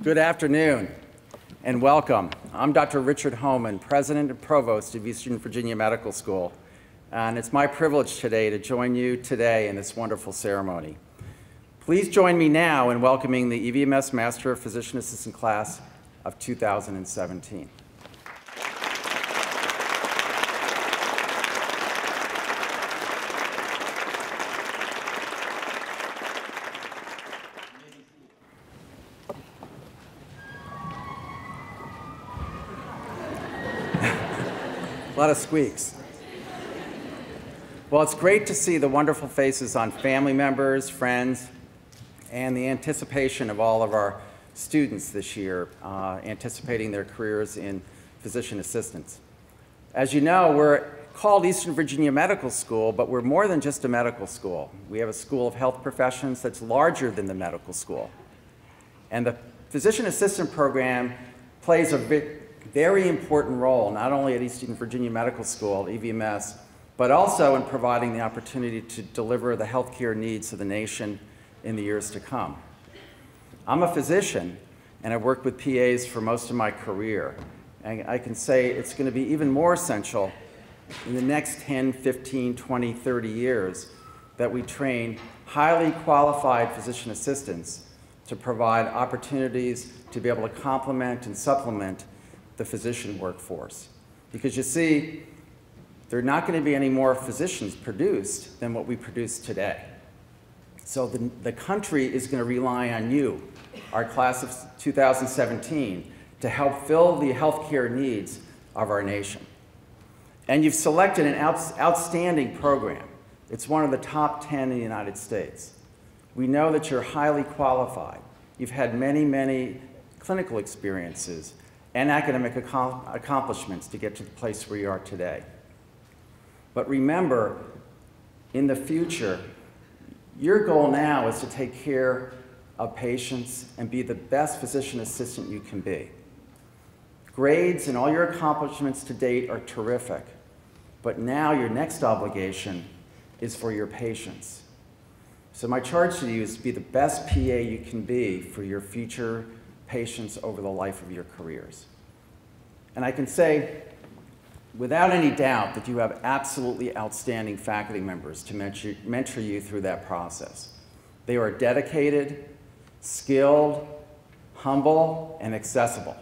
Good afternoon and welcome. I'm Dr. Richard Homan, President and Provost of Eastern Virginia Medical School, and it's my privilege today to join you today in this wonderful ceremony. Please join me now in welcoming the EVMS Master of Physician Assistant class of 2017. A lot of squeaks. Well, it's great to see the wonderful faces on family members, friends, and the anticipation of all of our students this year, anticipating their careers in physician assistants. As you know, we're called Eastern Virginia Medical School, but we're more than just a medical school. We have a school of health professions that's larger than the medical school. And the physician assistant program plays a very important role, not only at Eastern Virginia Medical School, EVMS, but also in providing the opportunity to deliver the healthcare needs of the nation in the years to come. I'm a physician, and I've worked with PAs for most of my career. And I can say it's going to be even more essential in the next 10, 15, 20, 30 years that we train highly qualified physician assistants to provide opportunities to be able to complement and supplement the physician workforce. Because you see, there are not going to be any more physicians produced than what we produce today. So the country is going to rely on you, our class of 2017, to help fill the healthcare needs of our nation. And you've selected an outstanding program. It's one of the top 10 in the United States. We know that you're highly qualified. You've had many, many clinical experiences and academic accomplishments to get to the place where you are today. But remember, in the future, your goal now is to take care of patients and be the best physician assistant you can be. Grades and all your accomplishments to date are terrific, but now your next obligation is for your patients. So my charge to you is to be the best PA you can be for your future patients over the life of your careers. And I can say, without any doubt, that you have absolutely outstanding faculty members to mentor you through that process. They are dedicated, skilled, humble, and accessible.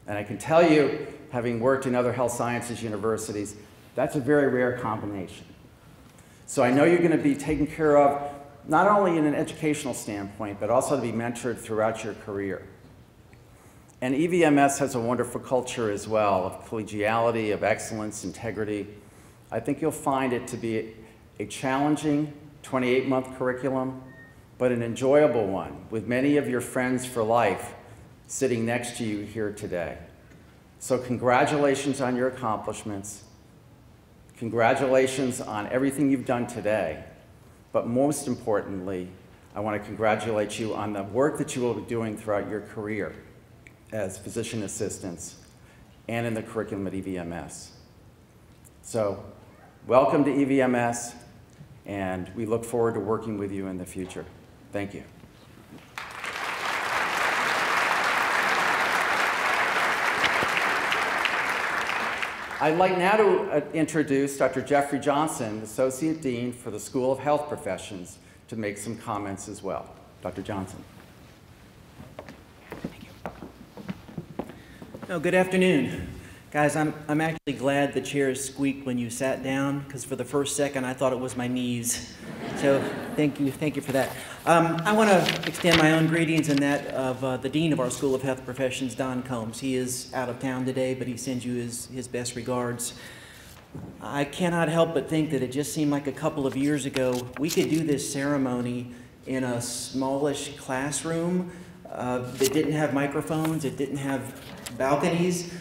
And I can tell you, having worked in other health sciences universities, that's a very rare combination. So I know you're going to be taken care of not only in an educational standpoint, but also to be mentored throughout your career. And EVMS has a wonderful culture as well of collegiality, of excellence, integrity. I think you'll find it to be a challenging 28-month curriculum, but an enjoyable one with many of your friends for life sitting next to you here today. So congratulations on your accomplishments. Congratulations on everything you've done today. But most importantly, I want to congratulate you on the work that you will be doing throughout your career as physician assistants and in the curriculum at EVMS. So welcome to EVMS, and we look forward to working with you in the future. Thank you. I'd like now to introduce Dr. Jeffrey Johnson, Associate Dean for the School of Health Professions, to make some comments as well. Dr. Johnson. Oh, good afternoon. Guys, I'm actually glad the chairs squeaked when you sat down, because for the first second I thought it was my knees. So thank you for that. I want to extend my own greetings and that of the Dean of our School of Health Professions, Don Combs. He is out of town today, but he sends you his best regards. I cannot help but think that it just seemed like a couple of years ago we could do this ceremony in a smallish classroom that didn't have microphones, it didn't have balconies,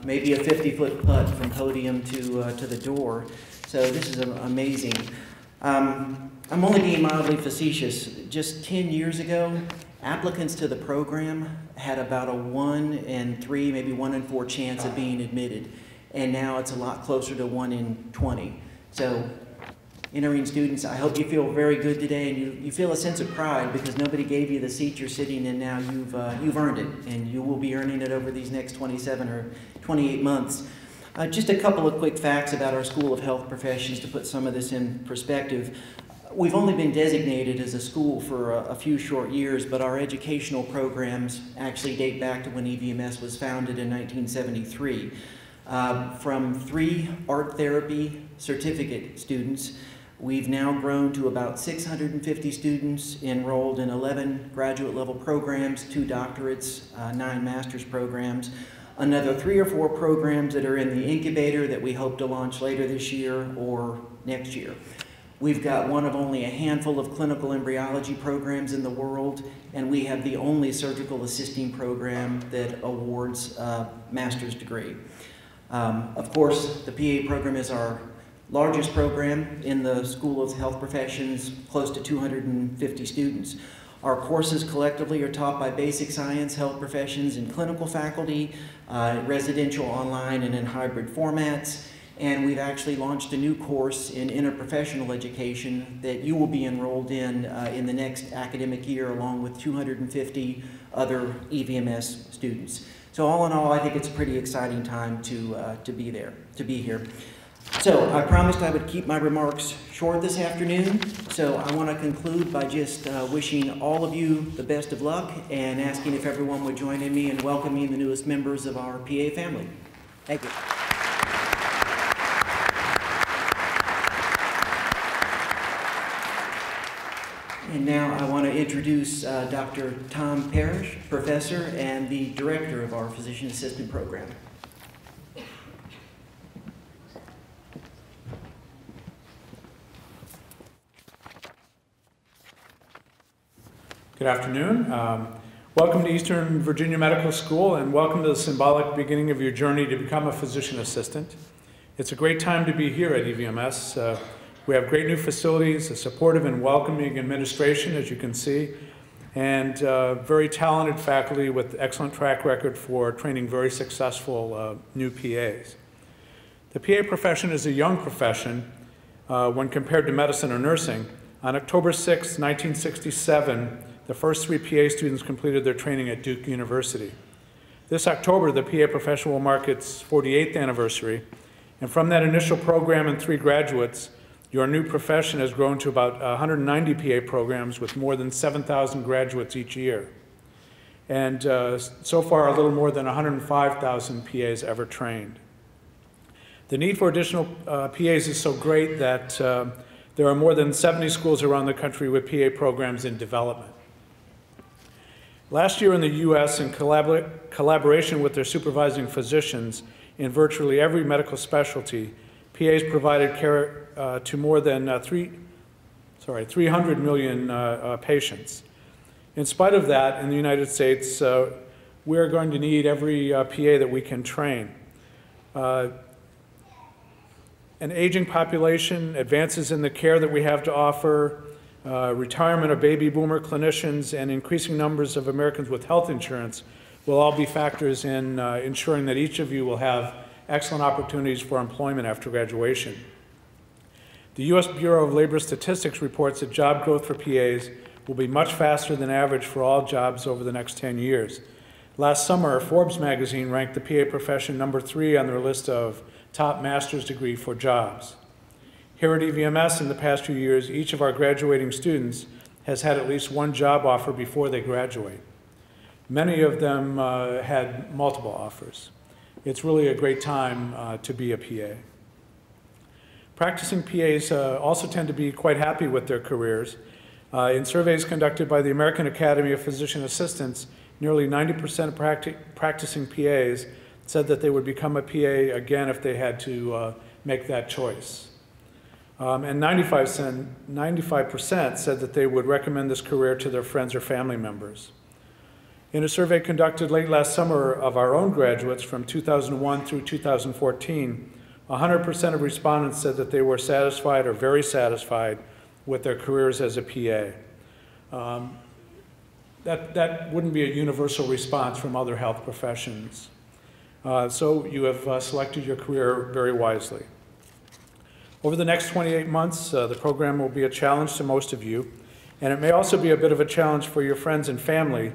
maybe a 50-foot putt from podium to the door. So this is amazing. I'm only being mildly facetious. Just 10 years ago, applicants to the program had about a 1 in 3, maybe 1 in 4 chance of being admitted. And now it's a lot closer to 1 in 20. So entering students, I hope you feel very good today and you feel a sense of pride because nobody gave you the seat you're sitting in now. You've earned it, and you will be earning it over these next 27 or 28 months. Just a couple of quick facts about our School of Health Professions to put some of this in perspective. We've only been designated as a school for a few short years, but our educational programs actually date back to when EVMS was founded in 1973. From 3 art therapy certificate students, we've now grown to about 650 students enrolled in 11 graduate level programs, 2 doctorates, 9 master's programs, another 3 or 4 programs that are in the incubator that we hope to launch later this year or next year. We've got one of only a handful of clinical embryology programs in the world, and we have the only surgical assisting program that awards a master's degree. Of course, the PA program is our largest program in the School of Health Professions, close to 250 students. Our courses collectively are taught by basic science, health professions, and clinical faculty, residential, online, and in hybrid formats. And we've actually launched a new course in interprofessional education that you will be enrolled in the next academic year, along with 250 other EVMS students. So all in all, I think it's a pretty exciting time to be here. So I promised I would keep my remarks short this afternoon, so I want to conclude by just wishing all of you the best of luck and asking if everyone would join in me in welcoming the newest members of our PA family. Thank you. And now I want to introduce Dr. Tom Parrish, professor and the director of our physician assistant program. Good afternoon. Welcome to Eastern Virginia Medical School, and welcome to the symbolic beginning of your journey to become a physician assistant. It's a great time to be here at EVMS. We have great new facilities, a supportive and welcoming administration, as you can see, and very talented faculty with excellent track record for training very successful new PAs. The PA profession is a young profession when compared to medicine or nursing. On October 6, 1967, the first 3 PA students completed their training at Duke University. This October, the PA profession will mark its 48th anniversary, and from that initial program and 3 graduates, your new profession has grown to about 190 PA programs with more than 7,000 graduates each year. And so far, a little more than 105,000 PAs ever trained. The need for additional PAs is so great that there are more than 70 schools around the country with PA programs in development. Last year in the U.S., in collaboration with their supervising physicians in virtually every medical specialty, PAs provided care to more than 300 million patients. In spite of that, in the United States, we are going to need every PA that we can train. An aging population, advances in the care that we have to offer, retirement of baby boomer clinicians, and increasing numbers of Americans with health insurance will all be factors in ensuring that each of you will have excellent opportunities for employment after graduation. The U.S. Bureau of Labor Statistics reports that job growth for PAs will be much faster than average for all jobs over the next 10 years. Last summer, Forbes magazine ranked the PA profession number 3 on their list of top master's degree for jobs. Here at EVMS in the past few years, each of our graduating students has had at least 1 job offer before they graduate. Many of them had multiple offers. It's really a great time to be a PA. Practicing PAs also tend to be quite happy with their careers. In surveys conducted by the American Academy of Physician Assistants, nearly 90% of practicing PAs said that they would become a PA again if they had to make that choice. And 95% said that they would recommend this career to their friends or family members. In a survey conducted late last summer of our own graduates from 2001 through 2014, 100% of respondents said that they were satisfied or very satisfied with their careers as a PA. That wouldn't be a universal response from other health professions. So you have selected your career very wisely. Over the next 28 months, the program will be a challenge to most of you, and it may also be a bit of a challenge for your friends and family,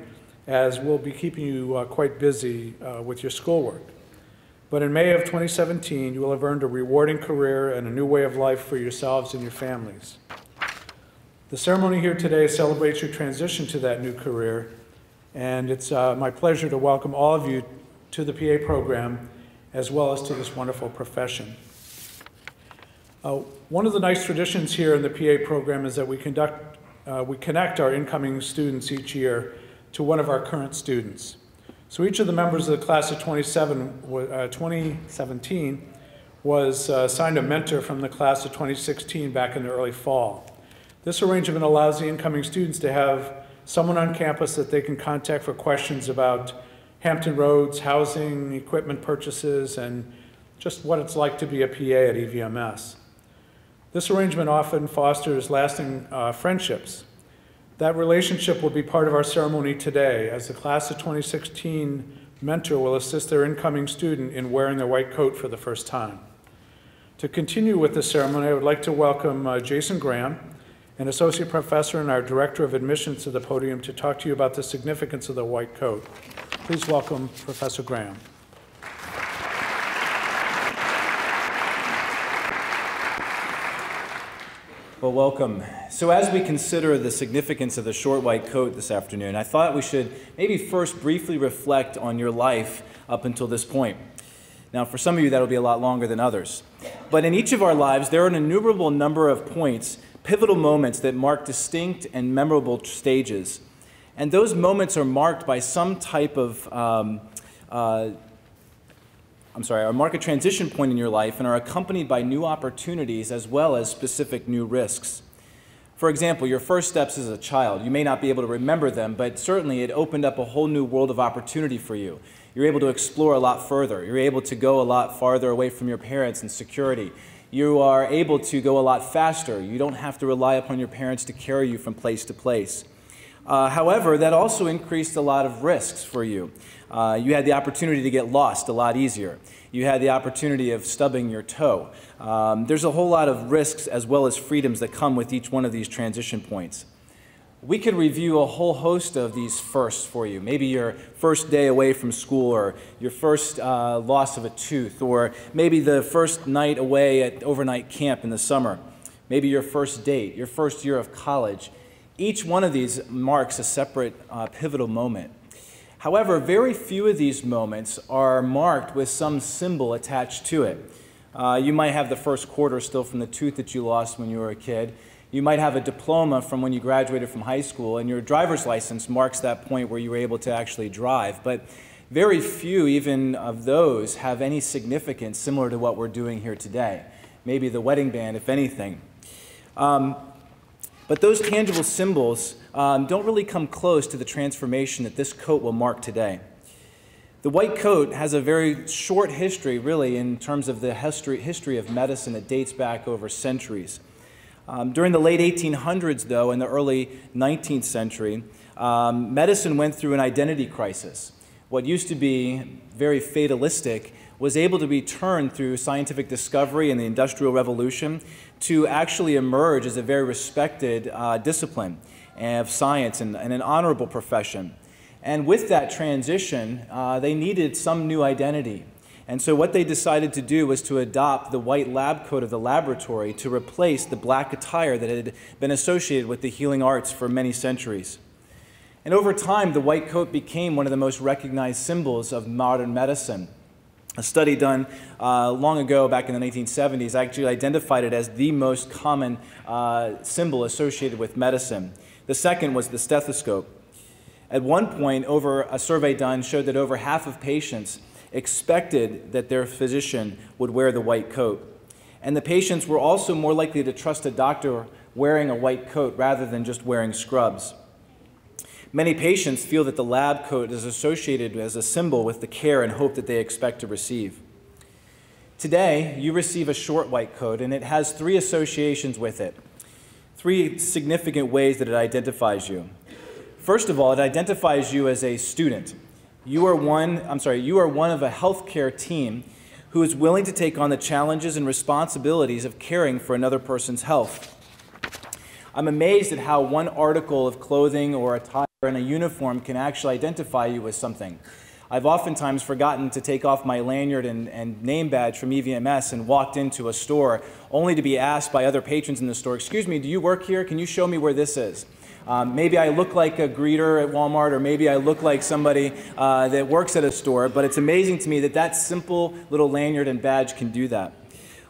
as we'll be keeping you quite busy with your schoolwork. But in May of 2017, you will have earned a rewarding career and a new way of life for yourselves and your families. The ceremony here today celebrates your transition to that new career, and it's my pleasure to welcome all of you to the PA program, as well as to this wonderful profession. One of the nice traditions here in the PA program is that we connect our incoming students each year to one of our current students. So each of the members of the class of 2017 was assigned a mentor from the class of 2016 back in the early fall. This arrangement allows the incoming students to have someone on campus that they can contact for questions about Hampton Roads, housing, equipment purchases, and just what it's like to be a PA at EVMS. This arrangement often fosters lasting friendships. That relationship will be part of our ceremony today, as the class of 2016 mentor will assist their incoming student in wearing their white coat for the first time. To continue with the ceremony, I would like to welcome Jason Graham, an associate professor and our director of admissions, to the podium to talk to you about the significance of the white coat. Please welcome Professor Graham. Well, welcome. So as we consider the significance of the short white coat this afternoon, I thought we should maybe first briefly reflect on your life up until this point. Now, for some of you, that'll be a lot longer than others. But in each of our lives, there are an innumerable number of points, pivotal moments that mark distinct and memorable stages. And those moments are marked by some type of mark a transition point in your life and are accompanied by new opportunities as well as specific new risks. For example, your first steps as a child, you may not be able to remember them, but certainly it opened up a whole new world of opportunity for you. You're able to explore a lot further. You're able to go a lot farther away from your parents and security. You are able to go a lot faster. You don't have to rely upon your parents to carry you from place to place. However, that also increased a lot of risks for you. You had the opportunity to get lost a lot easier. You had the opportunity of stubbing your toe. There's a whole lot of risks as well as freedoms that come with each one of these transition points. We could review a whole host of these firsts for you. Maybe your first day away from school, or your first loss of a tooth, or maybe the first night away at overnight camp in the summer. Maybe your first date, your first year of college. Each one of these marks a separate pivotal moment. However, very few of these moments are marked with some symbol attached to it. You might have the first quarter still from the tooth that you lost when you were a kid. You might have a diploma from when you graduated from high school, and your driver's license marks that point where you were able to actually drive. But very few even of those have any significance similar to what we're doing here today. Maybe the wedding band, if anything. But those tangible symbols don't really come close to the transformation that this coat will mark today. The white coat has a very short history, really, in terms of the history of medicine that dates back over centuries. During the late 1800s, though, and the early 19th century, medicine went through an identity crisis. What used to be very fatalistic was able to be turned through scientific discovery and the Industrial Revolution to actually emerge as a very respected discipline of science and an honorable profession. And with that transition, they needed some new identity. And so what they decided to do was to adopt the white lab coat of the laboratory to replace the black attire that had been associated with the healing arts for many centuries. And over time, the white coat became one of the most recognized symbols of modern medicine. A study done long ago, back in the 1970s, actually identified it as the most common symbol associated with medicine. The second was the stethoscope. At one point, a survey done showed that over half of patients expected that their physician would wear the white coat. And the patients were also more likely to trust a doctor wearing a white coat rather than just wearing scrubs. Many patients feel that the lab coat is associated as a symbol with the care and hope that they expect to receive. Today, you receive a short white coat, and it has three associations with it, three significant ways that it identifies you. First of all, it identifies you as a student. You are one of a healthcare team who is willing to take on the challenges and responsibilities of caring for another person's health. I'm amazed at how one article of clothing or attire in a uniform can actually identify you as something. I've oftentimes forgotten to take off my lanyard and name badge from EVMS and walked into a store only to be asked by other patrons in the store, "Excuse me, do you work here? Can you show me where this is?" Maybe I look like a greeter at Walmart, or maybe I look like somebody that works at a store, but it's amazing to me that that simple little lanyard and badge can do that.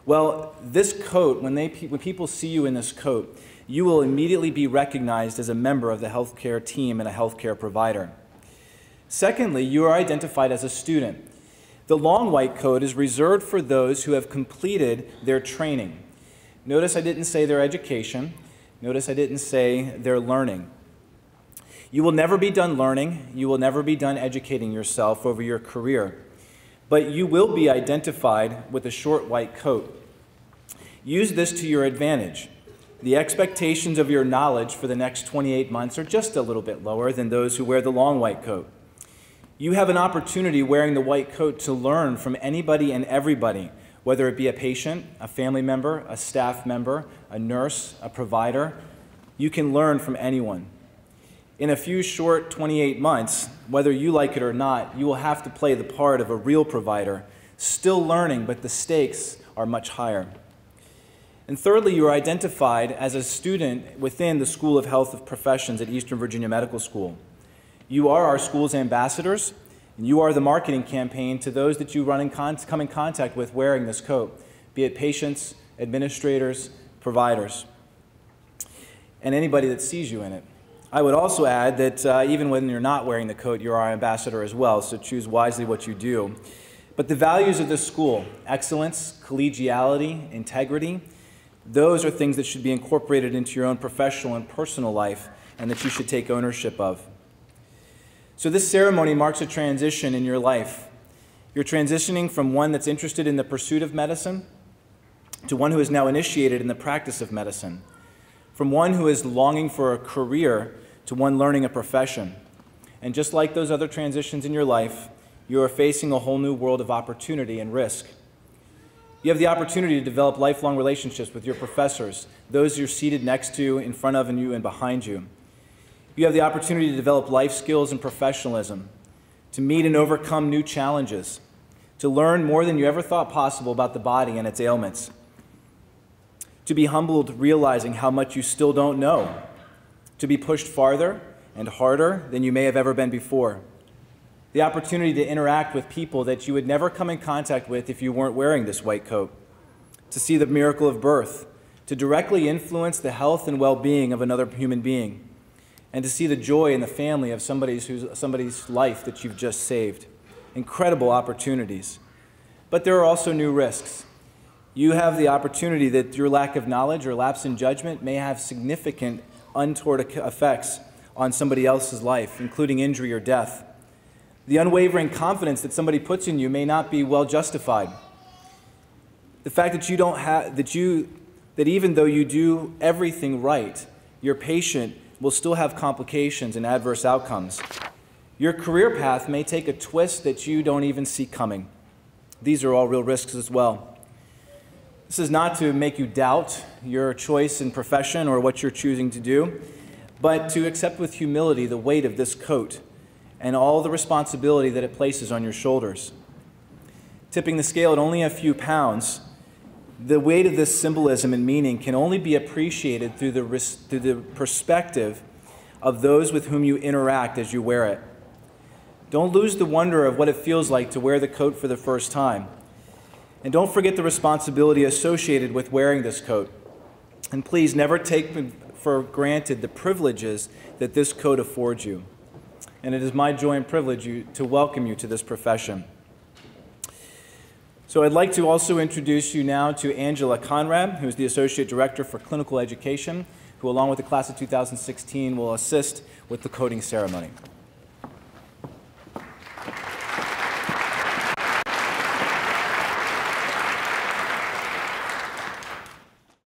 Well, this coat, when people see you in this coat, you will immediately be recognized as a member of the healthcare team and a healthcare provider. Secondly, you are identified as a student. The long white coat is reserved for those who have completed their training. Notice I didn't say their education. Notice I didn't say their learning. You will never be done learning. You will never be done educating yourself over your career. But you will be identified with a short white coat. Use this to your advantage. The expectations of your knowledge for the next 28 months are just a little bit lower than those who wear the long white coat. You have an opportunity wearing the white coat to learn from anybody and everybody, whether it be a patient, a family member, a staff member, a nurse, a provider. You can learn from anyone. In a few short 28 months, whether you like it or not, you will have to play the part of a real provider, still learning, but the stakes are much higher. And thirdly, you are identified as a student within the School of Health Professions at Eastern Virginia Medical School. You are our school's ambassadors, and you are the marketing campaign to those that you come in contact with wearing this coat, be it patients, administrators, providers, and anybody that sees you in it. I would also add that even when you're not wearing the coat, you're our ambassador as well, so choose wisely what you do. But the values of this school, excellence, collegiality, integrity, those are things that should be incorporated into your own professional and personal life and that you should take ownership of. So this ceremony marks a transition in your life. You're transitioning from one that's interested in the pursuit of medicine to one who is now initiated in the practice of medicine, from one who is longing for a career to one learning a profession. And just like those other transitions in your life, you are facing a whole new world of opportunity and risk. You have the opportunity to develop lifelong relationships with your professors, those you're seated next to, in front of you, and behind you. You have the opportunity to develop life skills and professionalism, to meet and overcome new challenges, to learn more than you ever thought possible about the body and its ailments, to be humbled realizing how much you still don't know, to be pushed farther and harder than you may have ever been before, the opportunity to interact with people that you would never come in contact with if you weren't wearing this white coat, to see the miracle of birth, to directly influence the health and well-being of another human being, and to see the joy in the family of somebody's life that you've just saved. Incredible opportunities. But there are also new risks. You have the opportunity that your lack of knowledge or lapse in judgment may have significant untoward effects on somebody else's life, including injury or death. The unwavering confidence that somebody puts in you may not be well justified. The fact that you don't have, that even though you do everything right, your patient will still have complications and adverse outcomes. Your career path may take a twist that you don't even see coming. These are all real risks as well. This is not to make you doubt your choice in profession or what you're choosing to do, but to accept with humility the weight of this coat and all the responsibility that it places on your shoulders. Tipping the scale at only a few pounds, the weight of this symbolism and meaning can only be appreciated through the perspective of those with whom you interact as you wear it. Don't lose the wonder of what it feels like to wear the coat for the first time. And don't forget the responsibility associated with wearing this coat. And please never take for granted the privileges that this coat affords you. And it is my joy and privilege to welcome you to this profession. So I'd like to also introduce you now to Angela Conrad, who is the Associate Director for Clinical Education, who along with the class of 2016 will assist with the coating ceremony.